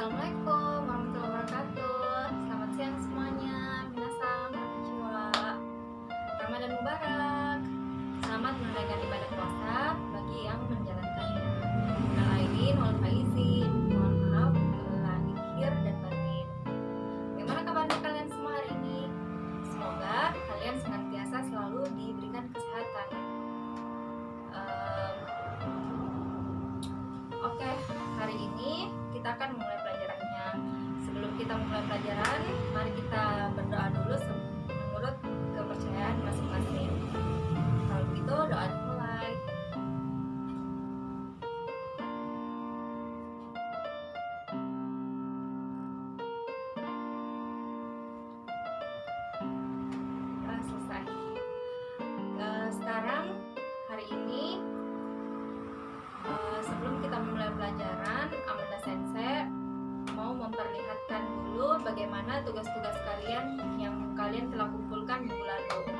Assalamualaikum warahmatullahi wabarakatuh. Selamat siang semuanya. Minasan, konnichiwa. Ramadan Mubarak. Selamat menunaikan ibadah puasa bagi yang menjalankannya. Minal aidin wal faizin. Mohon maaf lahir dan batin. Bagaimana kabarnya kalian semua hari ini? Semoga kalian senantiasa selalu diberikan kesehatan. Oke, hari ini kita akan mulai pelajarannya. Sebelum kita mulai pelajaran, mari kita berdoa dulu menurut kepercayaan masing-masing. Kalau begitu, doa dimulai. Selesai. Sekarang hari ini sebelum kita memulai pelajaran, Amanda Sensei mau memperlihatkan dulu bagaimana tugas-tugas kalian yang kalian telah kumpulkan minggu lalu.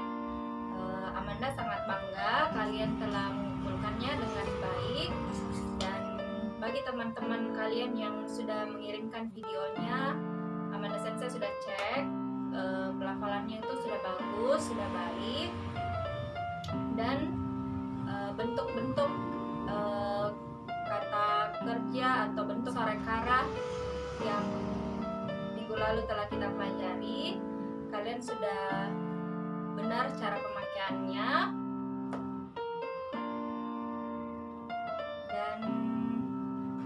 Amanda sangat bangga kalian telah mengumpulkannya dengan baik, dan bagi teman-teman kalian yang sudah mengirimkan videonya, Amanda Sensei sudah cek pelafalannya itu sudah bagus, sudah baik, dan bentuk-bentuk kata kerja atau bentuk sorekara yang minggu lalu telah kita pelajari, kalian sudah benar cara pemakaiannya, dan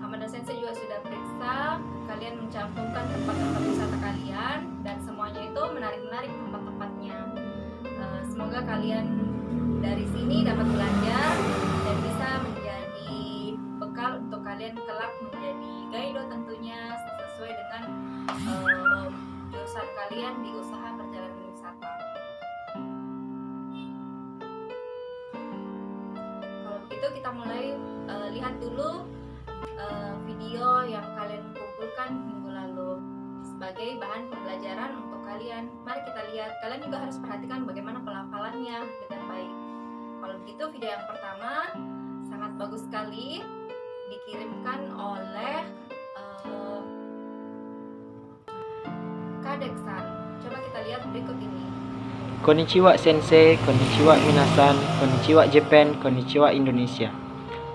Amanda Sensei juga sudah periksa kalian mencantumkan tempat-tempat wisata kalian, dan semuanya itu menarik-menarik tempat-tempatnya. Semoga kalian dari sini dapat belajar dan bisa menjadi bekal untuk kalian kelak menjadi gaido, tentunya sesuai dengan jurusan kalian di usaha perjalanan wisata. Kalau begitu kita mulai lihat dulu video yang kalian kumpulkan minggu lalu sebagai bahan pembelajaran untuk kalian. Mari kita lihat. Kalian juga harus perhatikan bagaimana pelafalannya dengan baik. Kalau begitu, video yang pertama sangat bagus sekali, dikirimkan oleh Kadek-san. Coba kita lihat berikut ini. Konnichiwa Sensei, konnichiwa minasan, konnichiwa Japan, konnichiwa Indonesia.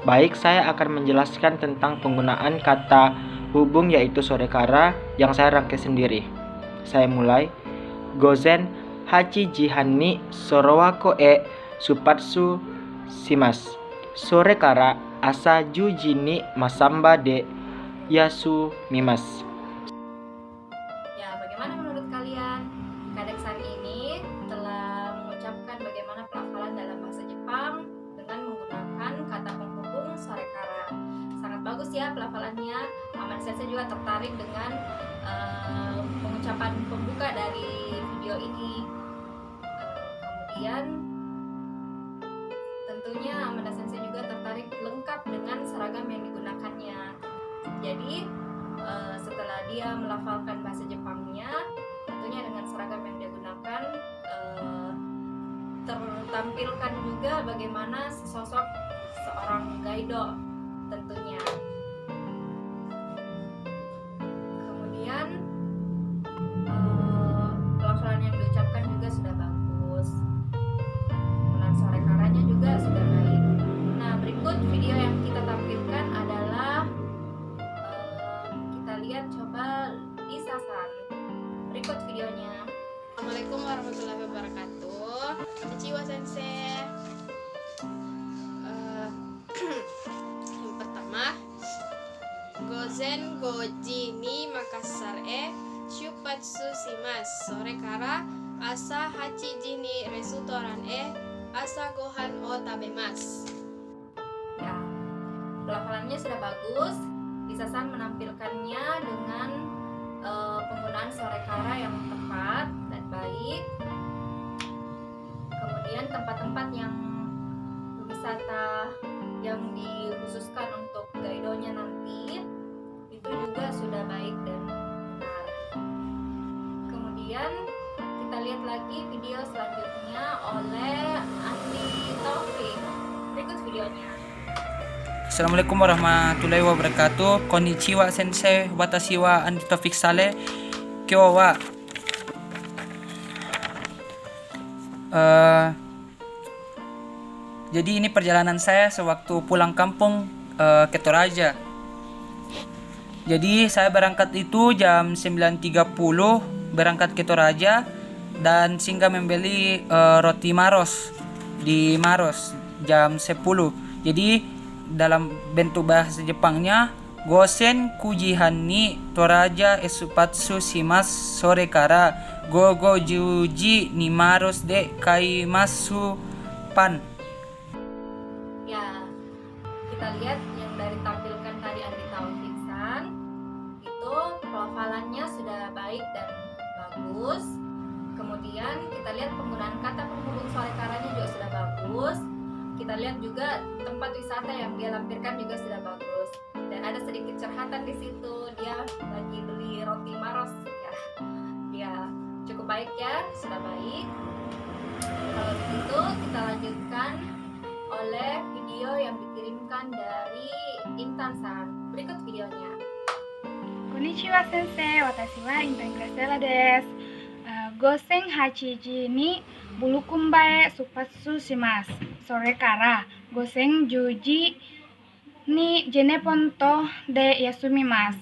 Baik, saya akan menjelaskan tentang penggunaan kata hubung yaitu sorekara yang saya rangkai sendiri. Saya mulai. Gozen hachi jihan ni sorowako e supatsu shimasu. Sorekara asa 10 ji ni masamba de yasu mimasu. Ya, bagaimana menurut kalian? Kadek-san ini telah mengucapkan bagaimana pelafalan dalam bahasa Jepang dengan menggunakan kata penghubung sorekara. Sangat bagus ya pelafalannya. Amanda Sensei juga tertarik dengan pengucapan pembuka dari video ini. Kemudian tentunya Amanda Sensei juga tertarik lengkap dengan seragam yang digunakannya. Jadi setelah dia melafalkan bahasa Jepangnya, tentunya dengan seragam yang dia gunakan, tertampilkan juga bagaimana sosok seorang gaido tentunya. Kemudian pelafalan yang diucapkan juga sudah bagus, penggunaan sorekaranya juga sudah baik. Nah, berikut video yang kita tampilkan adalah kita lihat coba di Sasan. Berikut videonya. Assalamualaikum warahmatullahi wabarakatuh. Konnichiwa Sensei. Yang pertama, Gozen goji ni Makassar shupatsu shimasu. Sore kara asa 8 ji ni restoran asa gohan o tabemasu. Ya, pelafalannya sudah bagus. Sasan menampilkannya dengan penggunaan sorekara yang tepat dan baik. Kemudian tempat-tempat yang wisata yang dikhususkan untuk gaidonya nanti itu juga sudah baik dan benar. Kemudian kita lihat lagi video selanjutnya oleh Andi Taufik. Berikut videonya. Assalamualaikum warahmatullahi wabarakatuh. Konnichiwa sensei, watashi wa Andi Taufik Saleh. Kyo wa jadi ini perjalanan saya sewaktu pulang kampung ke Toraja. Jadi saya berangkat itu jam 9.30 berangkat ke Toraja dan singgah membeli roti Maros di Maros jam 10. Jadi dalam bentuk bahasa Jepangnya Gosen kujihan ni Toraja esupatsu shimasu sore kara gogo juji ni Maros de kaimasu pan. Ya, kita lihat yang dari tampilkan tadi Andi Taufik-san itu pelafalannya sudah baik dan bagus. Kemudian kita lihat penggunaan kata penghubung sore karanya juga sudah bagus. Kita lihat juga tempat wisata yang dia lampirkan juga sudah bagus. Dan ada sedikit curhatan di situ, dia lagi beli roti Maros ya. Dia cukup baik ya, sudah baik. Kalau begitu kita lanjutkan oleh video yang dikirimkan dari Intan-san. Berikut videonya. Konnichiwa sensei, watashi wa Intan Graciela desu. Gosen hachiji ni bulukumbae supatsu shimasu. Sore kara gosen juji ni jenepon to de yasumimasu.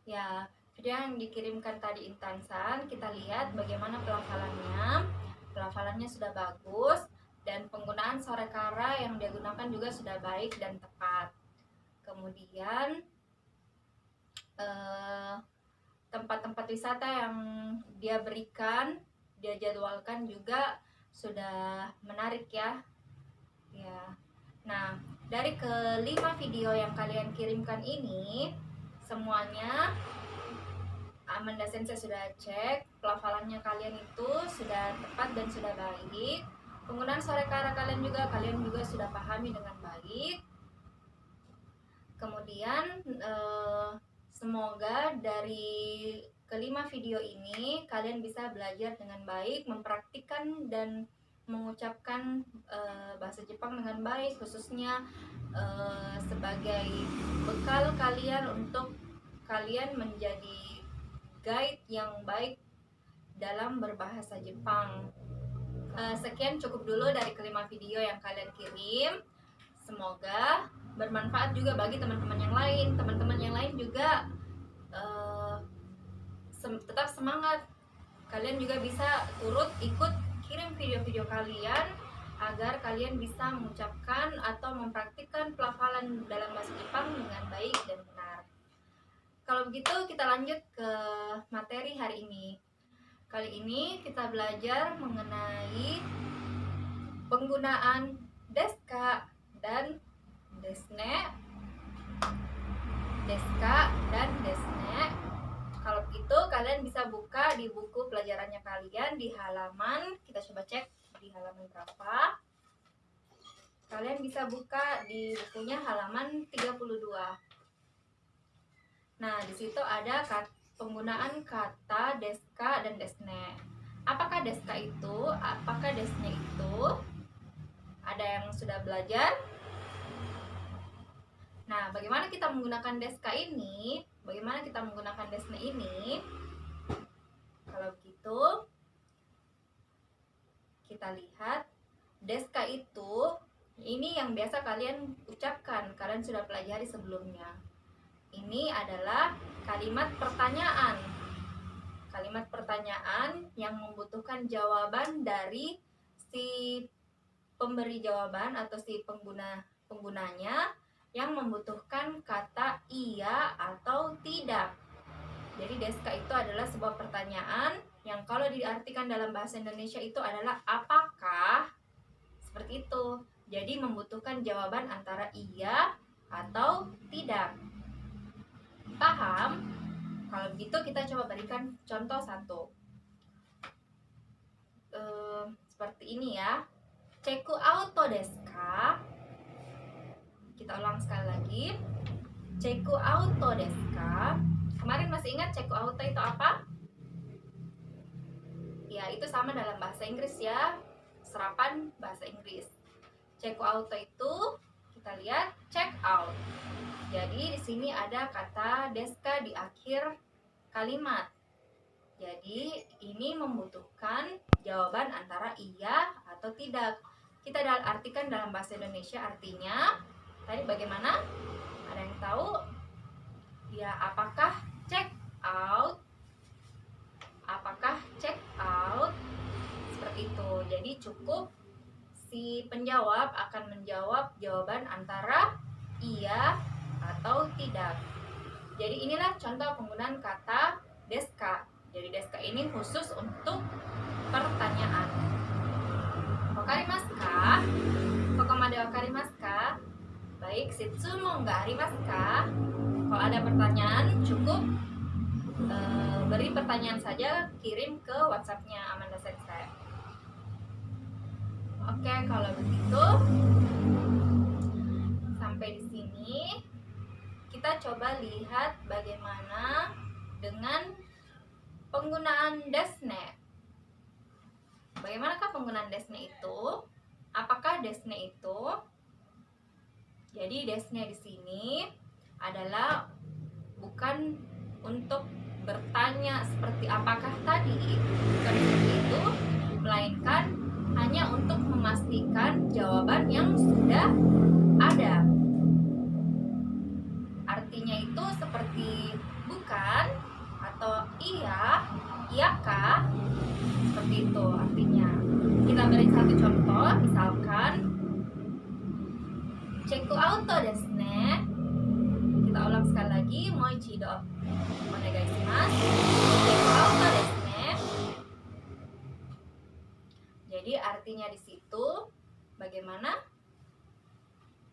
Ya, video yang dikirimkan tadi Intan-san, kita lihat bagaimana pelafalannya. Pelafalannya sudah bagus dan penggunaan sore kara yang dia gunakan juga sudah baik dan tepat. Kemudian tempat-tempat wisata yang dia berikan, dia jadwalkan juga sudah menarik ya. Ya. Nah, dari kelima video yang kalian kirimkan ini, semuanya Amanda Sensei sudah cek, pelafalannya kalian itu sudah tepat dan sudah baik. Penggunaan sore kara kalian juga sudah pahami dengan baik. Kemudian semoga dari kelima video ini kalian bisa belajar dengan baik, mempraktikkan dan mengucapkan bahasa Jepang dengan baik, khususnya sebagai bekal kalian untuk kalian menjadi guide yang baik dalam berbahasa Jepang. Sekian cukup dulu dari kelima video yang kalian kirim. Semoga bermanfaat juga bagi teman-teman yang lain. Teman-teman yang lain juga tetap semangat. Kalian juga bisa turut ikut kirim video-video kalian agar kalian bisa mengucapkan atau mempraktikkan pelafalan dalam bahasa Jepang dengan baik dan benar. Kalau begitu kita lanjut ke materi hari ini. Kali ini kita belajar mengenai penggunaan deska dan desne. Deska dan desne. Kalau begitu kalian bisa buka di buku pelajarannya kalian di halaman, kita coba cek di halaman berapa. Kalian bisa buka di bukunya halaman 32. Nah, di situ ada penggunaan kata deska dan desne. Apakah deska itu? Apakah desne itu? Ada yang sudah belajar? Nah, bagaimana kita menggunakan deska ini? Bagaimana kita menggunakan desne ini? Kalau begitu, kita lihat deska itu, ini yang biasa kalian ucapkan, kalian sudah pelajari sebelumnya. Ini adalah kalimat pertanyaan. Kalimat pertanyaan yang membutuhkan jawaban dari si pemberi jawaban atau si penggunanya yang membutuhkan kata iya atau tidak. Jadi deska itu adalah sebuah pertanyaan yang kalau diartikan dalam bahasa Indonesia itu adalah apakah, seperti itu. Jadi membutuhkan jawaban antara iya atau tidak. Paham? Kalau begitu kita coba berikan contoh satu. Seperti ini ya. Check auto desu ka? Kita ulang sekali lagi. Check auto desu ka? Kemarin masih ingat check auto itu apa? Ya, itu sama dalam bahasa Inggris ya. Serapan bahasa Inggris. Check out itu kita lihat check out. Jadi di sini ada kata deska di akhir kalimat. Jadi ini membutuhkan jawaban antara iya atau tidak. Kita artikan dalam bahasa Indonesia artinya. Tadi bagaimana? Ada yang tahu? Ya, apakah check out? Apakah check out? Seperti itu. Jadi cukup si penjawab akan menjawab jawaban antara iya atau tidak. Jadi inilah contoh penggunaan kata deska. Jadi deska ini khusus untuk pertanyaan. Wakarimasu ka? Kokomade wakarimasu ka? Baik, shitsumon ga arimasu ka? Kalau ada pertanyaan cukup beri pertanyaan saja, kirim ke WhatsApp-nya Amanda Sensei. Oke, kalau begitu sampai di sini kita coba lihat bagaimana dengan penggunaan desne. Bagaimanakah penggunaan desne itu? Apakah desne itu? Jadi desne di sini adalah bukan untuk bertanya seperti apakah tadi, bukan seperti itu, melainkan hanya untuk memastikan jawaban yang sudah ada. Artinya itu seperti bukan atau iya, iyakah, seperti itu artinya. Kita beri satu contoh, misalkan check out desu ne. Kita ulang sekali lagi, moichido onegai shimasu. Check out desu ne. Jadi artinya di situ bagaimana?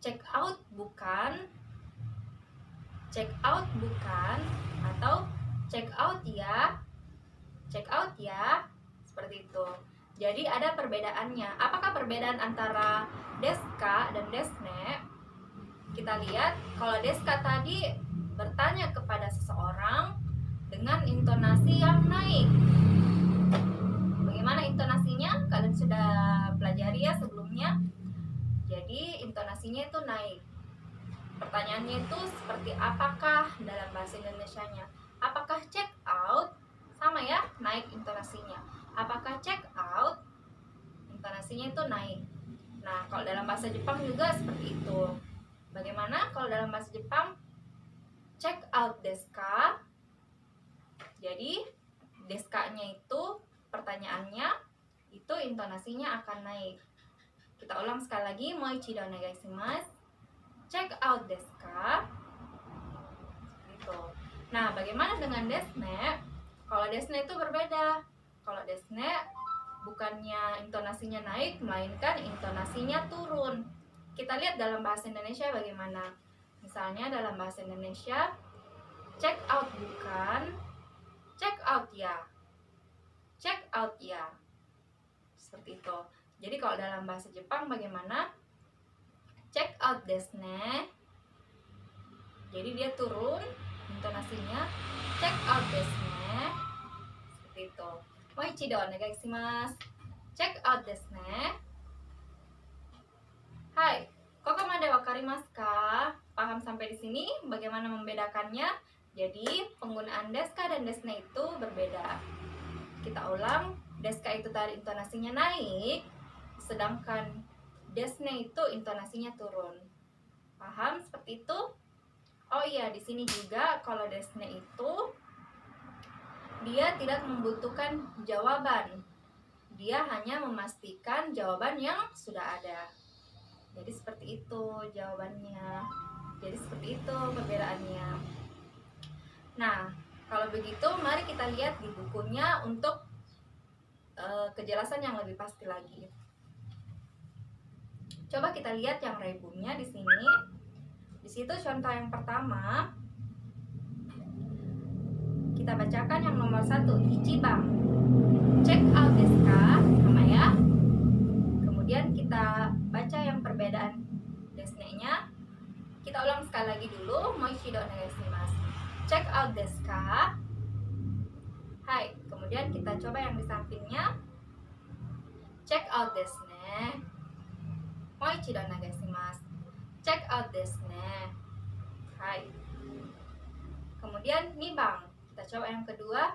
Check out bukan, check out bukan, atau check out ya, seperti itu. Jadi ada perbedaannya. Apakah perbedaan antara deska dan desne? Kita lihat, kalau deska tadi bertanya kepada seseorang dengan intonasi yang naik. Bagaimana intonasinya? Kalian sudah pelajari ya sebelumnya. Jadi intonasinya itu naik. Pertanyaannya itu seperti apakah dalam bahasa Indonesianya? Apakah check out? Sama ya, naik intonasinya. Apakah check out? Intonasinya itu naik. Nah, kalau dalam bahasa Jepang juga seperti itu. Bagaimana kalau dalam bahasa Jepang? Check out desu ka? Jadi deska-nya itu, pertanyaannya itu intonasinya akan naik. Kita ulang sekali lagi, moichido onegai shimasu. Check out desu ka? Gitu. Nah, bagaimana dengan desne? Kalau desne itu berbeda. Kalau desne bukannya intonasinya naik, melainkan intonasinya turun. Kita lihat dalam bahasa Indonesia bagaimana. Misalnya dalam bahasa Indonesia, check out bukan, check out ya. Check out ya. Seperti itu. Jadi kalau dalam bahasa Jepang bagaimana? Check out desu ne. Jadi dia turun intonasinya, check out desu ne. Seperti itu. Moichido onegai shimasu. Check out desu ne. Hai, kokomade wakarimasu ka? Paham sampai di sini bagaimana membedakannya? Jadi penggunaan deska dan desne itu berbeda. Kita ulang, deska itu tadi intonasinya naik, sedangkan desne itu intonasinya turun. Paham seperti itu? Oh iya, di sini juga kalau desne itu dia tidak membutuhkan jawaban. Dia hanya memastikan jawaban yang sudah ada. Jadi seperti itu jawabannya. Jadi seperti itu perbedaannya. Nah, kalau begitu mari kita lihat di bukunya untuk kejelasan yang lebih pasti lagi. Coba kita lihat yang rebumnya di sini. Di situ contoh yang pertama. Kita bacakan yang nomor 1, ichiban. Check out desu ka? Sama ya. Kemudian kita baca yang perbedaan desne-nya. Kita ulang sekali lagi dulu. Moichido onegai shimasu. Check out desu ka? Hai. Kemudian kita coba yang di sampingnya. Check out desu ne. Moichido onegaishimasu. Check out desu ne. Hai. Kemudian nibang, kita coba yang kedua.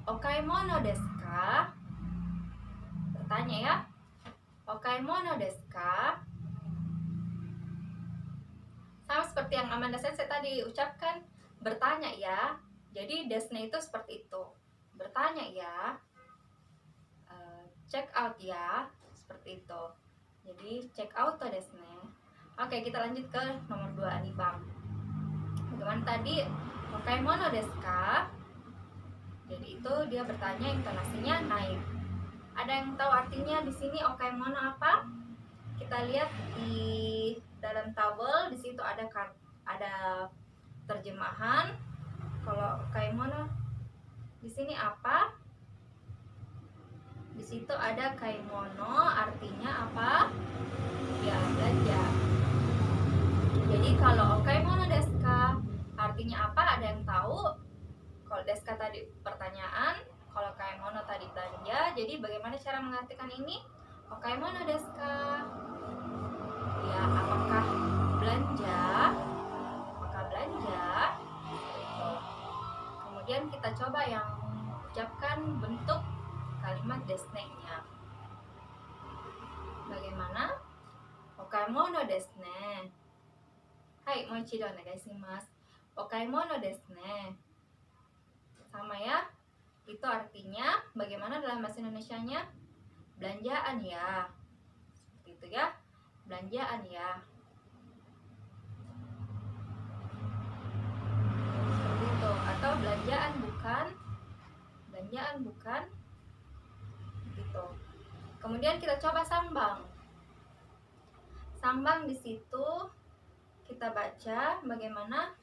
Okaimono desu ka? Bertanya ya. Okaimono desu ka? Sama seperti yang Amanda Sensei tadi ucapkan, bertanya ya. Jadi desne itu seperti itu. Bertanya ya. Check out ya. Seperti itu. Jadi check out desne. Oke, kita lanjut ke nomor 2 nibang. Bagaimana tadi? Okaimono desu ka? Jadi itu dia bertanya, intonasinya naik. Ada yang tahu artinya di sini okaimono apa? Kita lihat di dalam tabel, di situ ada terjemahan. Kalau okaimono di sini apa? Di situ ada kaimono, artinya apa? Ya, belanja. Jadi kalau okaimono desu ka artinya apa? Ada yang tahu? Kalau desu ka tadi pertanyaan, kalau kaimono tadi belanja. Jadi bagaimana cara mengartikan ini? Okaimono desu ka? Ya, apakah belanja? Apakah belanja? Kemudian kita coba yang ucapkan bentuk kalimat desne-nya. Bagaimana? Okaimono desu ne. Hai, moichido onegaishimasu. Okaimono desu ne. Sama ya. Itu artinya bagaimana dalam bahasa Indonesianya? Belanjaan ya. Seperti itu ya. Belanjaan ya. Seperti itu. Atau belanjaan bukan? Belanjaan bukan? Gitu. Kemudian kita coba sambang. Sambang di situ kita baca bagaimana?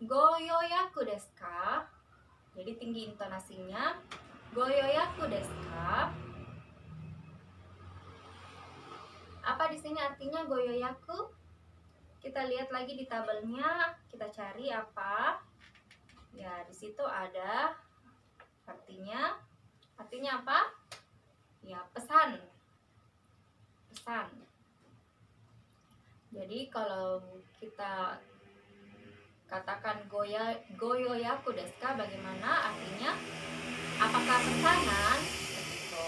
Goyoyaku desu ka? Jadi tinggi intonasinya. Goyoyaku desu ka? Apa di sini artinya goyoyaku? Kita lihat lagi di tabelnya, kita cari apa? Ya, di situ ada artinya. Artinya apa? Ya, pesan. Pesan. Jadi kalau kita katakan goyoyaku desu ka, bagaimana artinya? Apakah pesanan? Begitu.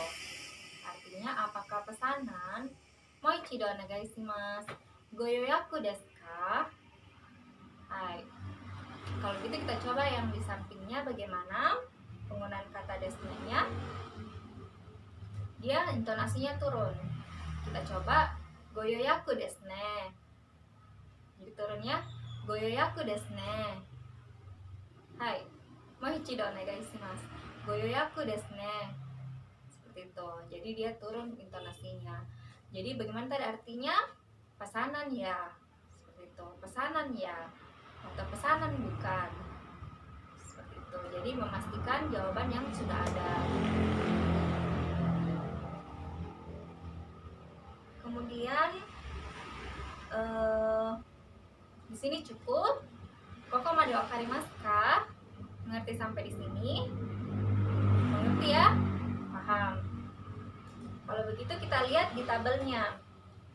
Artinya apakah pesanan? Moichido onegaishimasu. Goyoyaku desu ka? Hai. Kalau gitu kita coba yang di sampingnya bagaimana penggunaan kata desne-nya. Dia intonasinya turun. Kita coba goyoyaku desu ne. Jadi turunnya goyoyaku desu ne. Hai. Moichido onegaishimasu. Goyoyaku desu ne. Seperti itu. Jadi dia turun intonasinya. Jadi bagaimana tadi artinya? Pesanan ya. Seperti itu. Pesanan ya. Atau pesanan bukan. Seperti itu. Jadi memastikan jawaban yang sudah ada. Kemudian di sini cukup. Koko made wakarimasu ka? Mengerti sampai di sini? Mengerti ya? Paham. Kalau begitu kita lihat di tabelnya.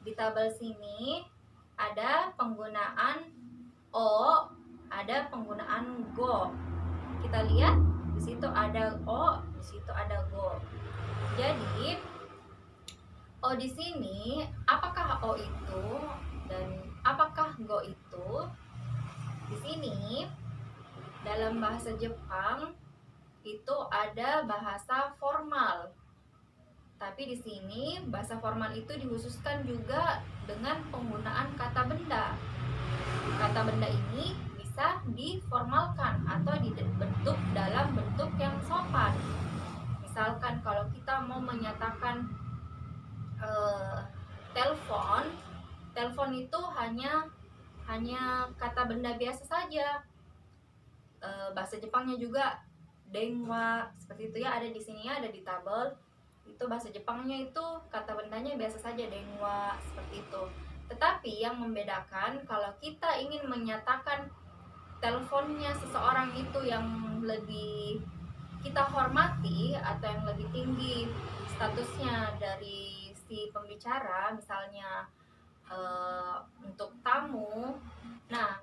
Di tabel sini ada penggunaan o, ada penggunaan go. Kita lihat di situ ada o, di situ ada go. Jadi o di sini, apakah o itu dan apakah go itu? Di sini dalam bahasa Jepang itu ada bahasa formal. Tapi di sini bahasa formal itu dikhususkan juga dengan penggunaan kata benda. Kata benda ini bisa diformalkan atau dibentuk dalam bentuk yang sopan. Misalkan kalau kita mau menyatakan telepon itu hanya kata benda biasa saja. Bahasa Jepangnya juga denwa, seperti itu ya, ada di sini ya, ada di tabel. Itu bahasa Jepangnya itu kata bendanya biasa saja, denwa, seperti itu. Tetapi yang membedakan kalau kita ingin menyatakan teleponnya seseorang itu yang lebih kita hormati atau yang lebih tinggi statusnya dari si pembicara, misalnya untuk tamu. Nah,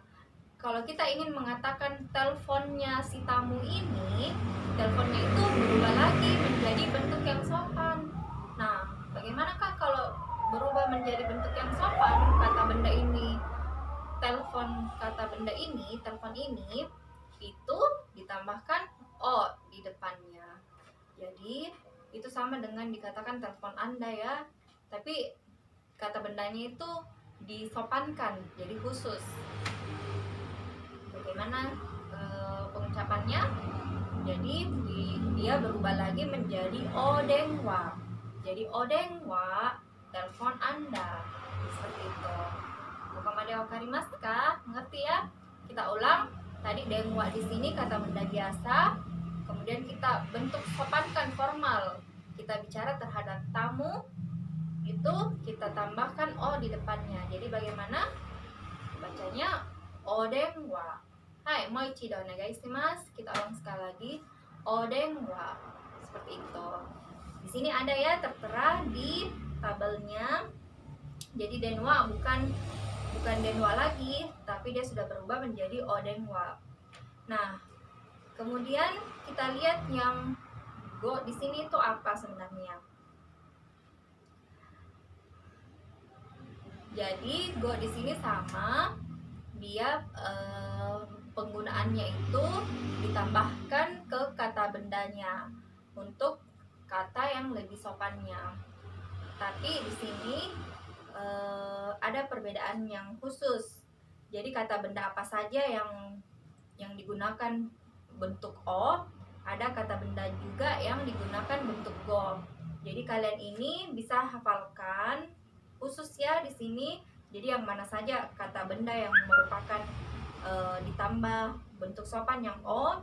kalau kita ingin mengatakan teleponnya si tamu ini, teleponnya itu berubah lagi menjadi bentuk yang sopan. Nah, bagaimanakah kalau berubah menjadi bentuk yang sopan? Kata benda ini, telepon ini itu ditambahkan o di depannya. Jadi itu sama dengan dikatakan telepon Anda ya, tapi kata bendanya itu disopankan jadi khusus. Bagaimana pengucapannya? Jadi dia berubah lagi menjadi odengwa. Jadi odengwa, telepon Anda. Seperti itu. Kokomade wakarimasu ka? Mengerti ya? Kita ulang. Tadi dengwa di sini kata benda biasa. Kemudian kita bentuk sopankan formal. Kita bicara terhadap tamu, itu kita tambahkan o di depannya. Jadi bagaimana bacanya? Odengwa. Hai, mo ichido onegai shimasu. Kita ulang sekali lagi. Odengwa. Seperti itu. Di sini ada ya tertera di tabelnya. Jadi denwa bukan denwa lagi, tapi dia sudah berubah menjadi odengwa. Nah, kemudian kita lihat yang go di sini itu apa sebenarnya? Jadi go di sini sama, dia penggunaannya itu ditambahkan ke kata bendanya untuk kata yang lebih sopannya. Tapi di sini ada perbedaan yang khusus. Jadi kata benda apa saja yang digunakan bentuk o, ada kata benda juga yang digunakan bentuk go. Jadi kalian ini bisa hafalkan khusus ya di sini. Jadi yang mana saja kata benda yang merupakan ditambah bentuk sopan yang o,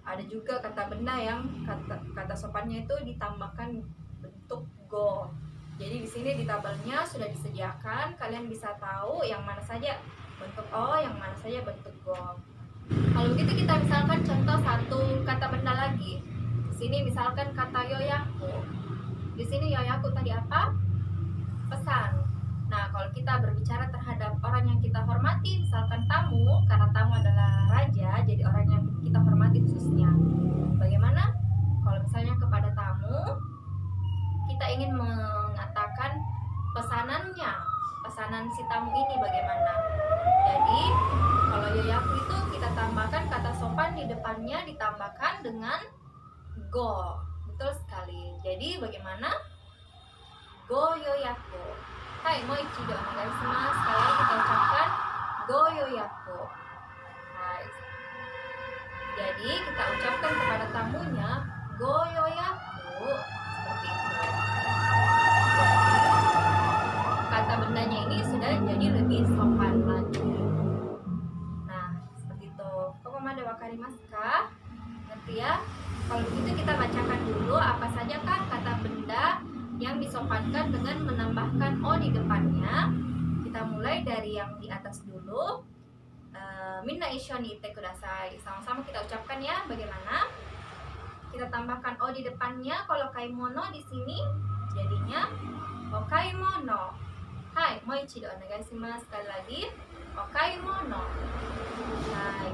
ada juga kata benda yang kata sopannya itu ditambahkan bentuk go. Jadi di sini di tabelnya sudah disediakan, kalian bisa tahu yang mana saja bentuk o, yang mana saja bentuk go. Kalau begitu kita misalkan contoh satu kata benda lagi. Di sini misalkan kata yoyaku. Di sini yoyaku tadi apa? Pesan. Nah, kalau kita berbicara terhadap orang yang kita hormati, misalkan tamu, karena tamu adalah raja, jadi orang yang kita hormati khususnya. Bagaimana? Kalau misalnya kepada tamu, kita ingin mengatakan pesanan si tamu ini bagaimana. Jadi, kalau yoyaku itu kita tambahkan kata sopan di depannya ditambahkan dengan go. Betul sekali. Jadi, bagaimana? Go yoyaku. Hai, mo ichido onegai shimasu. Sekali lagi kita ucapkan go yoyaku. Hai. Jadi kita ucapkan kepada tamunya go yoyaku seperti itu. Kata bendanya ini sudah jadi lebih sopan lagi. Nah, seperti itu. Kokomade wakarimasu ka? Ngerti ya? Kalau begitu kita bacakan dulu apa saja kan kata benda yang disopankan dengan menambahkan o di depannya. Kita mulai dari yang di atas dulu. Minna ishoni ite kudasai. Sama-sama kita ucapkan ya. Bagaimana? Kita tambahkan o di depannya. Kalau kaimono di sini jadinya okaimono. Hai, mo ichido onegai shimasu. Sekali lagi, okaimono. Hai.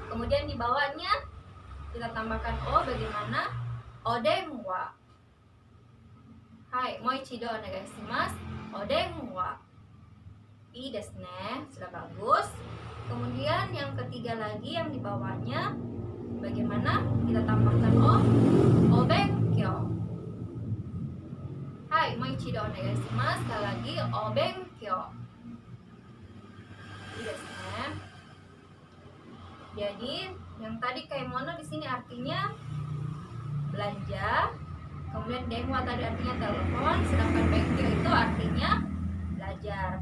Kemudian di bawahnya kita tambahkan o. Bagaimana? Odengwa. Hai, mo ichido onegai shimasu. Odengwa. I desu ne, sudah bagus. Kemudian yang ketiga lagi yang di bawahnya bagaimana? Kita tambahkan o. Obenkyo. Hai, mo ichido onegai shimasu. Sekali lagi obenkyo. I desu ne. Jadi yang tadi kaimono di sini artinya belanja. Kemudian denwa tadi artinya telepon, sedangkan benkyo itu artinya belajar.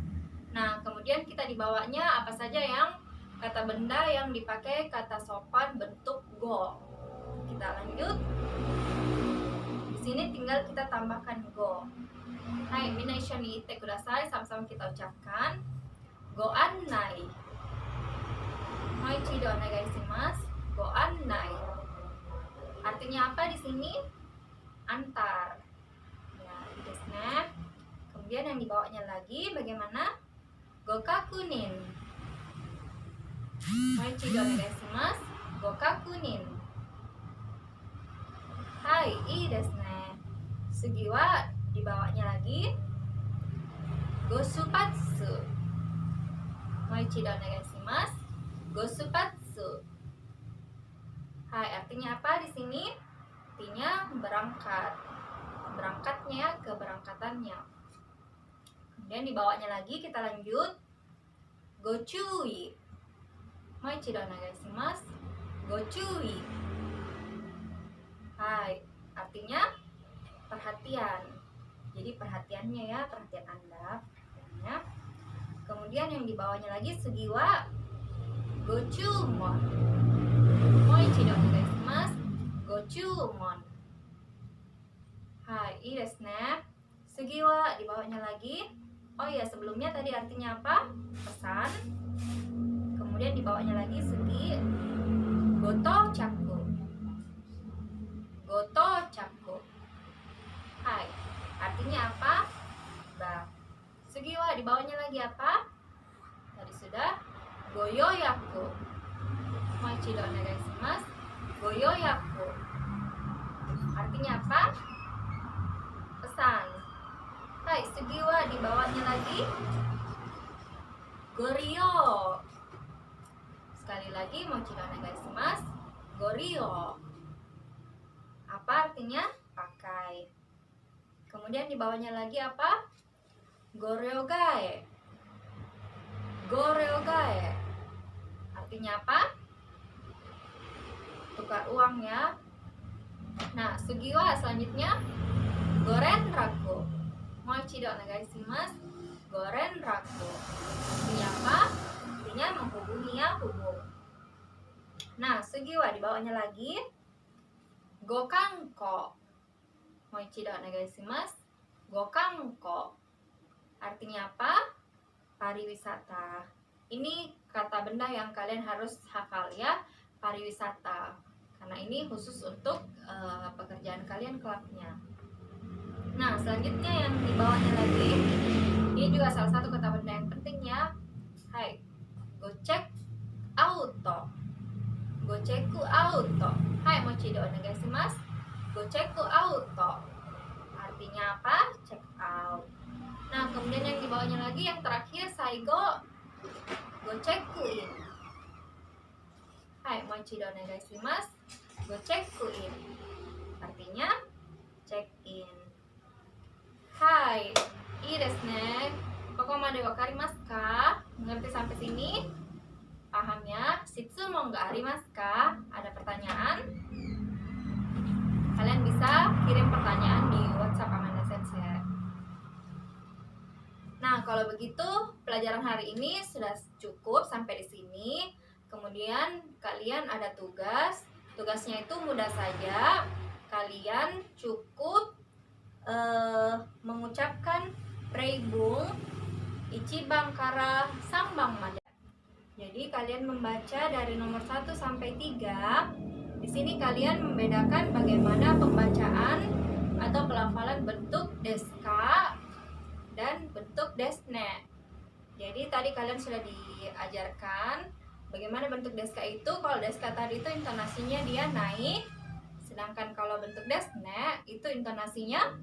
Nah, kemudian kita dibawanya apa saja yang kata benda yang dipakai kata sopan bentuk go. Kita lanjut. Di sini tinggal kita tambahkan go. Hai, minna ishoni ite kudasai. Sama-sama kita ucapkan go annai. Mo ichido onegai shimasu. Go annai. Artinya apa di sini? Antar. Ya, ne. Kemudian yang dibawanya lagi bagaimana? Gokakunin. Moichido onegaishimasu. Gokakunin. Hai, ii desu ne. Sugi wa dibawanya lagi gosupatsu. Moichido onegaishimasu. Gosupatsu. Hai, artinya apa di sini? Artinya berangkat. Berangkatnya, keberangkatannya. Kemudian dibawanya lagi kita lanjut. Gochui. Moichido onegaishimasu. Gochui. Hai, artinya perhatian. Jadi perhatiannya ya, perhatian Anda. Perhatiannya. Kemudian yang dibawanya lagi sugiwa gochumon. Moichido onegaishimasu. Gochumon. Hai, ii desu ne. Sugiwa dibawanya lagi. Oh iya, sebelumnya tadi artinya apa? Pesan. Kemudian dibawanya lagi sugi goto chaku. Goto chaku. Hai, artinya apa? Bah. Sugiwa dibawanya lagi apa? Tadi sudah goyoyaku. Moichido onegaishimasu. Goyoyaku. Artinya apa? Pesan. Hai, sugiwa dibawanya lagi gorio. Sekali lagi moichido onegaishimasu. Gorio. Apa artinya? Pakai. Kemudian dibawanya lagi apa? Goreogae. Goreogae. Artinya apa? Tukar uang ya. Nah, sugiwa selanjutnya gorenraku. Moichido onegaishimasu. Gorenraku. Artinya apa? Artinya menghubungi ya, hubung. Nah, sugiwa dibawanya lagi gokanko. Moichido onegaishimasu. Gokanko. Artinya apa? Pariwisata. Ini kata benda yang kalian harus hafal ya, pariwisata. Karena ini khusus untuk pekerjaan kalian kelaknya. Nah, selanjutnya yang dibawanya lagi, ini juga salah satu kata benda yang penting ya. Hai, gocek auto. Goceku auto. Hai, moichido onegaishimasu. Goceku auto. Artinya apa? Check out. Nah, kemudian yang dibawanya lagi yang terakhir saigo goceku in. Hai, moichido onegaishimasu. Goceku in. Artinya check in. Hai, ii desu ne. Kokomade wakarimasu ka? Mengerti sampai sini? Paham ya? Shitsumon ga arimasu ka? Ada pertanyaan? Kalian bisa kirim pertanyaan di WhatsApp Amanda Sensei. Nah, kalau begitu pelajaran hari ini sudah cukup sampai di sini. Kemudian kalian ada tugas. Tugasnya itu mudah saja. Kalian cukup mengucapkan Preibung, Ichibang kara Sambang made. Jadi kalian membaca dari nomor 1 sampai 3. Di sini kalian membedakan bagaimana pembacaan atau pelafalan bentuk deska dan bentuk desne. Jadi tadi kalian sudah diajarkan bagaimana bentuk deska itu. Kalau deska tadi itu intonasinya dia naik, sedangkan kalau bentuk desne itu intonasinya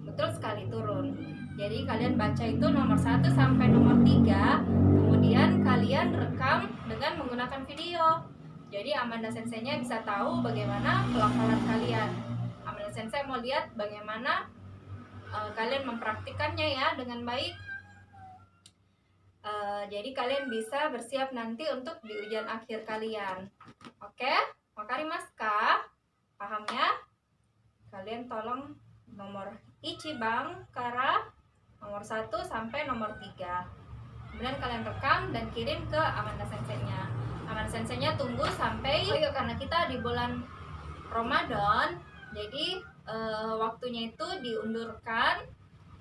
betul sekali turun. Jadi kalian baca itu nomor 1 sampai nomor 3, kemudian kalian rekam dengan menggunakan video. Jadi Amanda Sensei-nya bisa tahu bagaimana pelafalan kalian. Amanda Sensei mau lihat bagaimana kalian mempraktikannya ya dengan baik. Jadi kalian bisa bersiap nanti untuk di ujian akhir kalian. Oke? Wakarimasu ka? Paham ya? Kalian tolong nomor Ichibang kara nomor 1 sampai nomor 3. Kemudian kalian rekam dan kirim ke Amanda Sensei-nya. Amanda Sensei-nya tunggu sampai karena kita di bulan Ramadan, jadi waktunya itu diundurkan.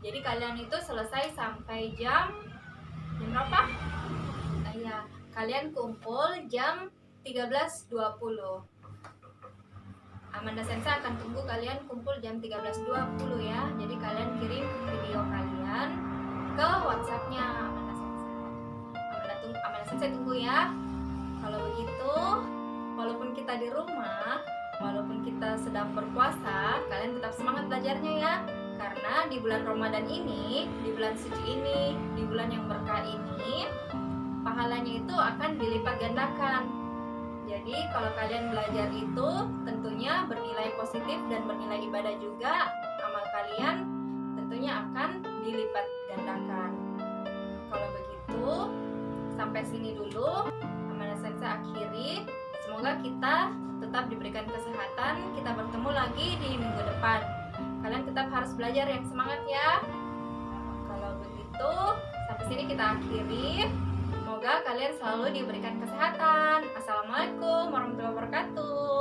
Jadi kalian itu selesai sampai jam berapa? Ya, kalian kumpul jam 13.20. Amanda Sensei akan tunggu kalian kumpul jam 13.20 ya. Jadi kalian kirim video kalian ke WhatsApp-nya Amanda Sensei. Amanda Sensei tunggu ya. Kalau begitu, walaupun kita di rumah, walaupun kita sedang berpuasa, kalian tetap semangat belajarnya ya. Karena di bulan Ramadan ini, di bulan suci ini, di bulan yang berkah ini, pahalanya itu akan dilipat gandakan. Jadi kalau kalian belajar itu tentunya bernilai positif dan bernilai ibadah juga. Amal kalian tentunya akan dilipat gandakan. Kalau begitu, sampai sini dulu Amanda Sensei akhiri. Semoga kita tetap diberikan kesehatan. Kita bertemu lagi di minggu depan. Kalian tetap harus belajar yang semangat ya. Kalau begitu, sampai sini kita akhiri. Semoga kalian selalu diberikan kesehatan. Assalamualaikum warahmatullahi wabarakatuh.